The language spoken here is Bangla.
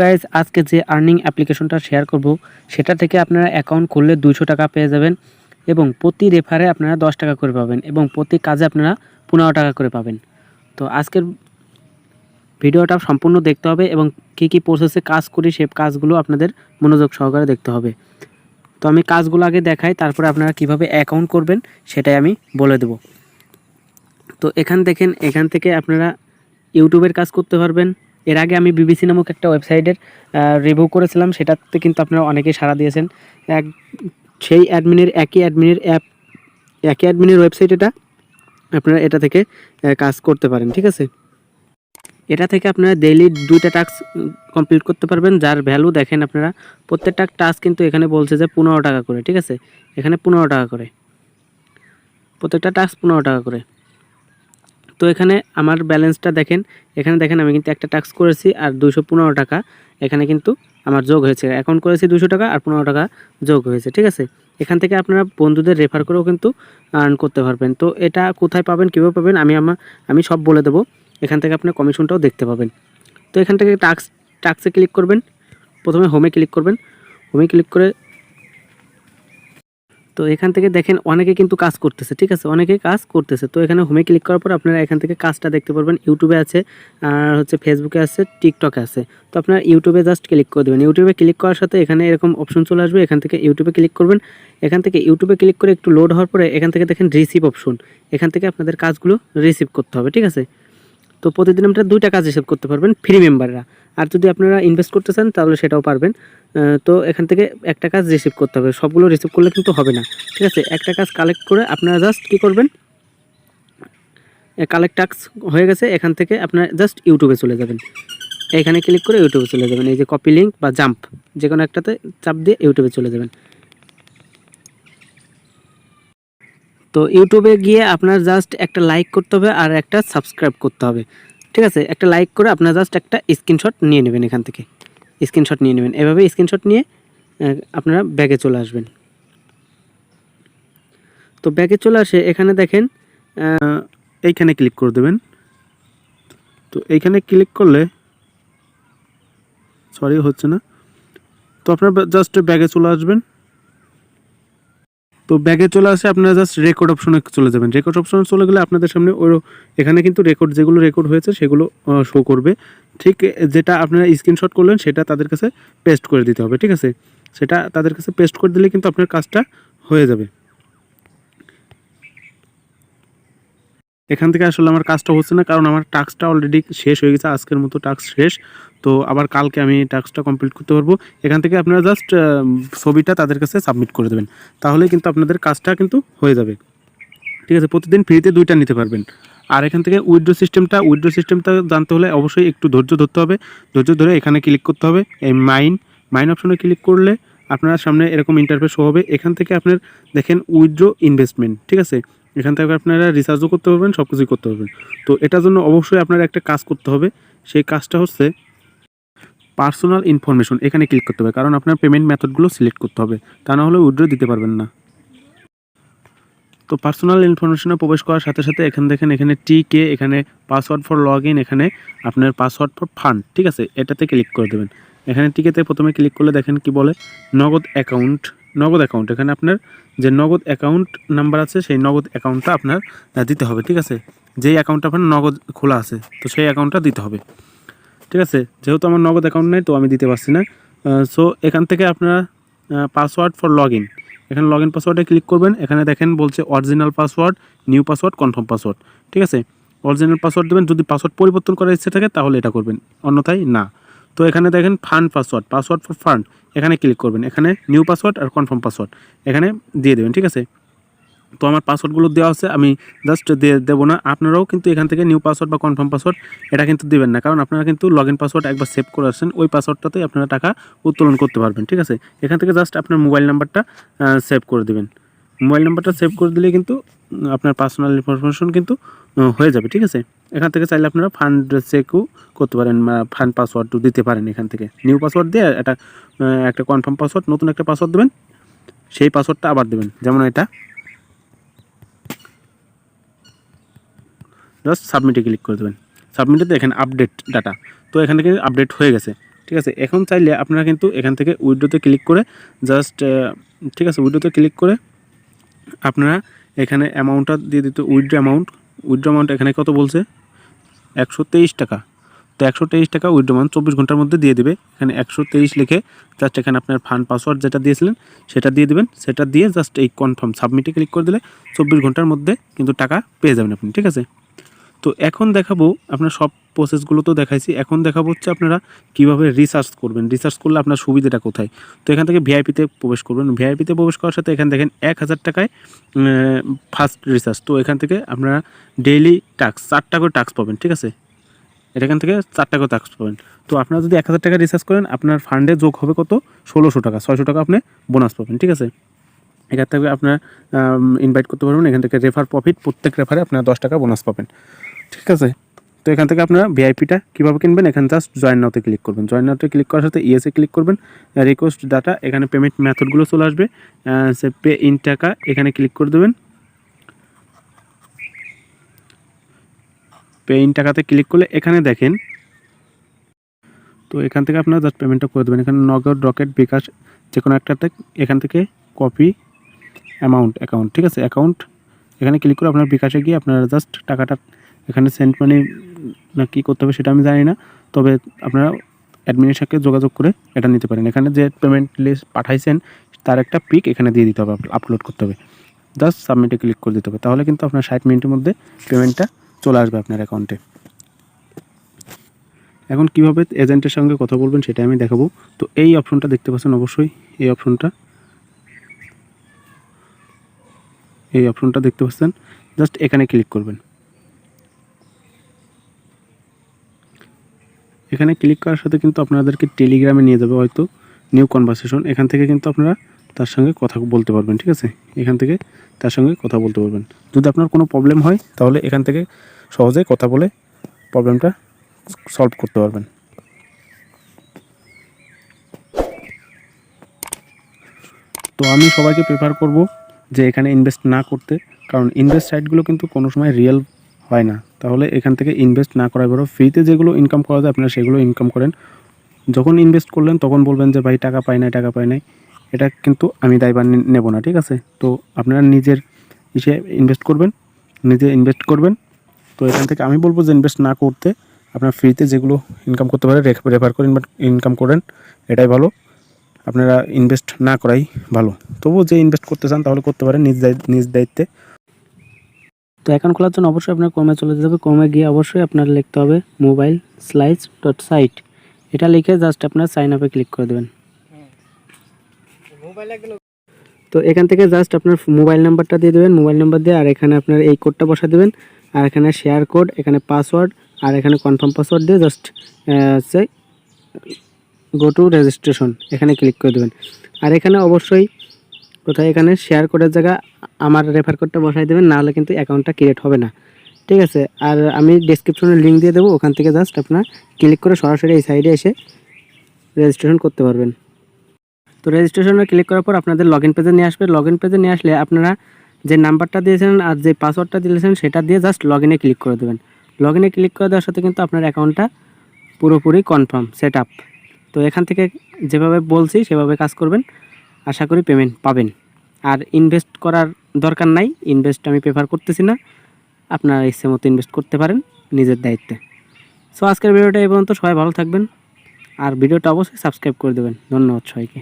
গাইজ আজকে যে আর্নিং অ্যাপ্লিকেশনটা শেয়ার করব সেটা থেকে আপনারা অ্যাকাউন্ট খুললে 200 টাকা পেয়ে যাবেন এবং প্রতি রেফারে আপনারা 10 টাকা করে পাবেন এবং প্রতি কাজে আপনারা 15 টাকা করে পাবেন। তো আজকের ভিডিওটা সম্পূর্ণ দেখতে হবে এবং কী প্রসেসে কাজ করি সেই কাজগুলো আপনাদের মনোযোগ সহকারে দেখতে হবে। তো আমি কাজগুলো আগে দেখাই, তারপরে আপনারা কিভাবে অ্যাকাউন্ট করবেন সেটাই আমি বলে দেব। তো এখান থেকে আপনারা ইউটিউবের কাজ করতে পারবেন। এর আগে আমি বিবিসি নামক একটা ওয়েবসাইটের রিভিউ করেছিলাম, সেটাতে কিন্তু আপনারা অনেকেই সাড়া দিয়েছেন। সেই একই অ্যাডমিনের ওয়েবসাইট এটা, আপনারা এটা থেকে কাজ করতে পারেন। ঠিক আছে, এটা থেকে আপনারা ডেইলি 2টা টাস্ক কমপ্লিট করতে পারবেন, যার ভ্যালু দেখেন আপনারা প্রত্যেকটা টাস্ক কিন্তু এখানে বলছে যে 15 টাকা করে। ঠিক আছে, এখানে 15 টাকা করে, প্রত্যেকটা টাস্ক 15 টাকা করে। তো এখানে আমার ব্যালেন্সটা দেখেন, এখানে দেখেন আমি কিন্তু একটা টাস্ক করেছি আর 215 টাকা এখানে কিন্তু আমার যোগ হয়েছে। অ্যাকাউন্ট করেছি 200 টাকা আর 15 টাকা যোগ হয়েছে। ঠিক আছে, এখান থেকে আপনারা বন্ধুদের রেফার করেও কিন্তু আর্ন করতে পারবেন। তো এটা কোথায় পাবেন, কীভাবে পাবেন আমি সব বলে দেবো। এখান থেকে আপনার কমিশনটাও দেখতে পাবেন। তো এখান থেকে টাস্কে ক্লিক করবেন, প্রথমে হোমে ক্লিক করবেন। হোমে ক্লিক করে তো এখান থেকে দেখেন অনেকে কিন্তু কাজ করতেছে। ঠিক আছে, অনেকে কাজ করতেছে। তো এখানে হোমে ক্লিক করার পর আপনারা এখান থেকে কাজটা দেখতে পারবেন। ইউটিউবে আছে, আর হচ্ছে ফেসবুকে আছে, টিকটকে আছে। তো আপনারা ইউটিউবে জাস্ট ক্লিক করে দেবেন। ইউটিউবে ক্লিক করার সাথে এখানে এরকম অপশন চলে আসবে, এখান থেকে ইউটিউবে ক্লিক করবেন। এখান থেকে ইউটিউবে ক্লিক করে একটু লোড হওয়ার পরে এখান থেকে দেখেন রিসিভ অপশন, এখান থেকে আপনাদের কাজগুলো রিসিভ করতে হবে। ঠিক আছে, তো প্রতিদিন আপনারা 2টা কাজ রিসিভ করতে পারবেন ফ্রি মেম্বাররা, আর যদি আপনারা ইনভেস্ট করতে চান তাহলে সেটাও পারবেন। তো এখান থেকে একটা কাজ রিসিভ করতে হবে, সবগুলো রিসিভ করলে কিন্তু হবে না। ঠিক আছে, একটা কাজ কালেক্ট করে আপনারা জাস্ট কী করবেন, কালেক্ট টাস্ক হয়ে গেছে, এখান থেকে আপনারা জাস্ট ইউটিউবে চলে যাবেন। এখানে ক্লিক করে ইউটিউবে চলে যাবেন, এই যে কপি লিঙ্ক বা জাম্প যে কোনো একটাতে চাপ দিয়ে ইউটিউবে চলে যাবেন। তো ইউটিউবে গিয়ে আপনার জাস্ট একটা লাইক করতে হবে আর একটা সাবস্ক্রাইব করতে হবে। ঠিক আছে, একটা লাইক করে আপনার জাস্ট একটা স্ক্রিনশট নিয়ে নেবেন, এখান থেকে স্ক্রিনশট নিয়ে নেবেন। এভাবে স্ক্রিনশট নিয়ে আপনারা ব্যাগে চলে আসবেন। তো ব্যাগে চলে আসে এখানে দেখেন এইখানে ক্লিক করে দেবেন। তো এইখানে ক্লিক করলে হচ্ছে না, তো আপনারা জাস্ট ব্যাগে চলে আসবেন। তো ব্যাগে চলে আসে আপনারা জাস্ট রেকর্ড অপশনে চলে যাবেন। রেকর্ড অপশনে চলে গেলে আপনাদের সামনে এখানে কিন্তু যেগুলো রেকর্ড হয়েছে সেগুলো শো করবে। ঠিক যেটা আপনারা স্ক্রিনশট করলেন সেটা তাদের কাছে পেস্ট করে দিতে হবে। ঠিক আছে, সেটা তাদের কাছে পেস্ট করে দিলে কিন্তু আপনার কাজটা হয়ে যাবে। এখান থেকে আসলে আমার কাজটা হচ্ছে না, কারণ আমার টাস্কটা অলরেডি শেষ হয়ে গেছে, আজকের মতো টাস্ক শেষ। তো আবার কালকে আমি টাস্কটা কমপ্লিট করতে পারবো। এখান থেকে আপনারা জাস্ট ছবিটা তাদের কাছে সাবমিট করে দেবেন, তাহলে কিন্তু আপনাদের কাজটা কিন্তু হয়ে যাবে। ঠিক আছে, প্রতিদিন ফ্রিতে 2টা নিতে পারবেন। আর এখান থেকে উইথড্র সিস্টেমটা জানতে হলে অবশ্যই একটু ধৈর্য ধরতে হবে। ধৈর্য ধরে এখানে ক্লিক করতে হবে, এই মাইন অপশনে ক্লিক করলে আপনার সামনে এরকম ইন্টারফেস শো হবে। এখান থেকে আপনার দেখেন উইথড্র ইনভেস্টমেন্ট। ঠিক আছে, এখান থেকে আপনারা রিচার্জও করতে পারবেন, সব কিছুই করতে পারবেন। তো এটার জন্য অবশ্যই আপনারা একটা কাজ করতে হবে, সেই কাজটা হচ্ছে পার্সোনাল ইনফরমেশন। এখানে ক্লিক করতে হবে, কারণ আপনার পেমেন্ট মেথডগুলো সিলেক্ট করতে হবে, তা না হলে উইথড্র দিতে পারবেন না। তো পার্সোনাল ইনফরমেশনে প্রবেশ করার সাথে সাথে এখানে টিকে, এখানে পাসওয়ার্ড ফর লগ ইন, এখানে আপনার পাসওয়ার্ড ফর ফান্ড। ঠিক আছে, এটাতে ক্লিক করে দেবেন। এখানে টিকেতে প্রথমে ক্লিক করলে দেখেন কি বলে, নগদ অ্যাকাউন্ট। এখানে আপনার যে নগদ অ্যাকাউন্ট নাম্বার আছে সেই নগদ অ্যাকাউন্টটা আপনার দিতে হবে। ঠিক আছে, যেই অ্যাকাউন্টটা আপনার নগদ খোলা আছে তো সেই অ্যাকাউন্টটা দিতে হবে। ঠিক আছে, যেহেতু আমার নগদ অ্যাকাউন্ট নেই তো আমি দিতে পারছি না। সো এখান থেকে আপনারা পাসওয়ার্ড ফর লগ ইন, এখানে লগ ইন পাসওয়ার্ডে ক্লিক করবেন। এখানে দেখেন বলছে original password, new password, confirm password. ঠিক আছে, অরিজিনাল পাসওয়ার্ড দেবেন, যদি পাসওয়ার্ড পরিবর্তন করার ইচ্ছে থাকে তাহলে এটা করবেন, অন্যথায় না। তো এখানে দেখেন ফান্ড পাসওয়ার্ড ফর ফান্ড, এখানে ক্লিক করবেন। এখানে নিউ পাসওয়ার্ড আর কনফার্ম পাসওয়ার্ড এখানে দিয়ে দেবেন। ঠিক আছে, তো আমার পাসওয়ার্ডগুলো দেওয়া আছে, আমি জাস্ট দেবো না। আপনারাও কিন্তু এখান থেকে নিউ পাসওয়ার্ড বা কনফার্ম পাসওয়ার্ড এটা কিন্তু দেবেন না, কারণ আপনারা কিন্তু লগ ইন পাসওয়ার্ড একবার সেভ করে আসছেন, ওই পাসওয়ার্ডটাতেই আপনারা টাকা উত্তোলন করতে পারবেন। ঠিক আছে, এখান থেকে জাস্ট আপনার মোবাইল নাম্বারটা সেভ করে দেবেন। মোবাইল নাম্বারটা সেভ করে দিলে কিন্তু আপনার পার্সোনাল ইনফরমেশন কিন্তু হয়ে যাবে। ঠিক আছে, এখান থেকে চাইলে আপনারা ফান্ড চেকও করতে পারেন, ফান্ড পাসওয়ার্ডও দিতে পারেন। এখান থেকে নিউ পাসওয়ার্ড দিয়ে একটা কনফার্ম পাসওয়ার্ড, নতুন একটা পাসওয়ার্ড দেবেন, সেই পাসওয়ার্ডটা আবার দেবেন, যেমন এটা। জাস্ট সাবমিটে ক্লিক করে দেবেন। সাবমিটে দেখেন আপডেট ডাটা, তো এখান থেকে আপডেট হয়ে গেছে। ঠিক আছে। এখন চাইলে আপনারা কিন্তু এখান থেকে উইথড্রোতে ক্লিক করে জাস্ট ঠিক আছে, উইথড্রোতে ক্লিক করে আপনারা এখানে অ্যামাউন্টটা দিয়ে দিতে, উইথড্র অ্যামাউন্ট এখানে কত বলছে 123 টাকা। তো 123 টাকা উইথড্র অ্যামাউন্ট 24 ঘন্টার মধ্যে দিয়ে দেবে। এখানে 123 লিখে জাস্ট এখানে আপনার ফান্ড পাসওয়ার্ড যেটা দিয়েছিলেন সেটা দিয়ে দেবেন। সেটা দিয়ে জাস্ট এই কনফার্ম সাবমিটে ক্লিক করে দিলে 24 ঘন্টার মধ্যে কিন্তু টাকা পেয়ে যাবেন আপনি, ঠিক আছে। তো এখন দেখাবো আপনার সব প্রসেসগুলো তো দেখাইছি, এখন দেখাবো হচ্ছে আপনারা কীভাবে রিসার্চ করবেন। রিসার্চ করলে আপনার সুবিধাটা কোথায়। তো এখান থেকে ভিআইপিতে প্রবেশ করবেন। ভিআইপিতে প্রবেশ করার সাথে এখানে দেখেন 1000 টাকায় ফার্স্ট রিসার্চ। তো এখান থেকে আপনারা ডেইলি টাস্ক 4টা করে টাস্ক পাবেন, ঠিক আছে। এখান থেকে 4টা করে টাস্ক পাবেন। তো আপনারা যদি 1000 টাকা রিসার্চ করেন আপনার ফান্ডে যোগ হবে কত 1600 টাকা, 600 টাকা আপনি বোনাস পাবেন, ঠিক আছে। এখান থেকে আপনার ইনভাইট করতে পারবেন। এখান থেকে রেফার প্রফিট, প্রত্যেক রেফারে আপনারা 10 টাকা বোনাস পাবেন, ঠিক আছে। তো এখান থেকে আপনারা ভিআইপিটা কীভাবে কিনবেন, এখানে জাস্ট জয়েন নাওতে ক্লিক করবেন। জয়েন নাওতে ক্লিক করার সাথে ইএসএ ক্লিক করবেন, রিকোয়েস্ট ডাটা, এখানে পেমেন্ট মেথডগুলো চলে আসবে। সে পে ইন টাকা এখানে ক্লিক করে দেবেন। পে ইন টাকাতে ক্লিক করলে এখানে দেখেন, তো এখান থেকে আপনারা জাস্ট পেমেন্টটা করে দেবেন। এখানে নগদ, রকেট, বিকাশ যে কোনো একটাতে এখান থেকে কপি অ্যামাউন্ট, ঠিক আছে, অ্যাকাউন্ট এখানে ক্লিক করে আপনার বিকাশে গিয়ে আপনারা জাস্ট টাকাটা এখানে সেন্ড মানি না কী করতে হবে সেটা আমি জানি না, তবে আপনারা অ্যাডমিনের সাথে যোগাযোগ করে এটা নিতে পারেন। এখানে যে পেমেন্ট লিস্ট পাঠাইছেন তার একটা পিক এখানে দিয়ে দিতে হবে, আপলোড করতে হবে, জাস্ট সাবমিটে ক্লিক করে দিতে হবে। তাহলে কিন্তু আপনার 60 মিনিটের মধ্যে পেমেন্টটা চলে আসবে আপনার অ্যাকাউন্টে। এখন কীভাবে এজেন্টের সঙ্গে কথা বলবেন সেটা আমি দেখাবো। তো এই অপশনটা দেখতে পাচ্ছেন, অবশ্যই এই অপশনটা দেখতে পাচ্ছেন, জাস্ট এখানে ক্লিক করবেন। এখানে ক্লিক করার সাথে কিন্তু আপনাদেরকে টেলিগ্রামে নিয়ে যাবে, হয়তো নিউ কনভারসেশন। এখান থেকে কিন্তু আপনারা তার সঙ্গে কথা বলতে পারবেন, ঠিক আছে। এখান থেকে তার সঙ্গে কথা বলতে পারবেন। যদি আপনার কোনো প্রবলেম হয় তাহলে এখান থেকে সহজে কথা বলে প্রবলেমটা সলভ করতে পারবেন। তো আমি সবাইকে প্রেফার করব যে এখানে ইনভেস্ট না করতে, কারণ ইনভেস্ট সাইটগুলো কিন্তু কোনো সময় রিয়েল হয় না। তাহলে এখান থেকে ইনভেস্ট না করাই বড়। ফ্রিতে যেগুলো ইনকাম করা যায় আপনারা সেগুলো ইনকাম করেন। যখন ইনভেস্ট করলেন তখন বলবেন যে ভাই টাকা পাই নাই, এটা কিন্তু আমি দায়ভার নেব না, ঠিক আছে। তো আপনারা নিজের ইনভেস্ট করবেন। তো এখান থেকে আমি বলবো যে ইনভেস্ট না করতে, আপনার ফ্রিতে যেগুলো ইনকাম করতে পারে রেফার করেন বা ইনকাম করেন, এটাই ভালো। আপনারা ইনভেস্ট না করাই ভালো। তবুও যে ইনভেস্ট করতে চান তাহলে করতে পারেন নিজ দায়িত্বে। তো অ্যাকাউন্ট খোলার জন্য অবশ্যই আপনার ক্রোমে চলে যেতে হবে। ক্রোমে গিয়ে অবশ্যই আপনার লিখতে হবে mobilesillage.site। এটা লিখে জাস্ট আপনার সাইন আপে ক্লিক করে দেবেন। তো এখান থেকে জাস্ট আপনার মোবাইল নাম্বারটা দিয়ে দেবেন, মোবাইল নাম্বার দিয়ে আর এখানে আপনার এই কোডটা বসা দেবেন, আর এখানে শেয়ার কোড, এখানে পাসওয়ার্ড, আর এখানে কনফার্ম পাসওয়ার্ড দিয়ে জাস্ট গো টু রেজিস্ট্রেশন এখানে ক্লিক করে দেবেন। আর এখানে অবশ্যই কোথায় এখানে শেয়ার কোডের জায়গা আমার রেফার কোডটা বসাই দেবেন, নাহলে কিন্তু অ্যাকাউন্টটা ক্রিয়েট হবে না, ঠিক আছে। আর আমি ডেসক্রিপশনে লিঙ্ক দিয়ে দেবো, ওখান থেকে জাস্ট আপনার ক্লিক করে সরাসরি এই সাইডে এসে রেজিস্ট্রেশন করতে পারবেন। তো রেজিস্ট্রেশনে ক্লিক করার পর আপনাদের লগইন পেজে নিয়ে আসবে। লগইন পেজে নিয়ে আসলে আপনারা যে নাম্বারটা দিয়েছেন আর যে পাসওয়ার্ডটা দিয়েছেন সেটা দিয়ে জাস্ট লগইনে ক্লিক করে দেবেন। লগইনে ক্লিক করে দেওয়ার সাথে কিন্তু আপনার অ্যাকাউন্টটা পুরোপুরি কনফার্ম সেট আপ। তো এখান থেকে যেভাবে বলছি সেভাবে কাজ করবেন, আশা করি পেমেন্ট পাবেন। আর ইনভেস্ট করার দরকার নাই, ইনভেস্ট আমি প্রেফার করতেছি না, আপনারা ইচ্ছে মতো ইনভেস্ট করতে পারেন নিজের দায়িত্বে। সো আজকের ভিডিওটা এই পর্যন্ত। সবাই ভালো থাকবেন আর ভিডিওটা অবশ্যই সাবস্ক্রাইব করে দেবেন। ধন্যবাদ সবাইকে।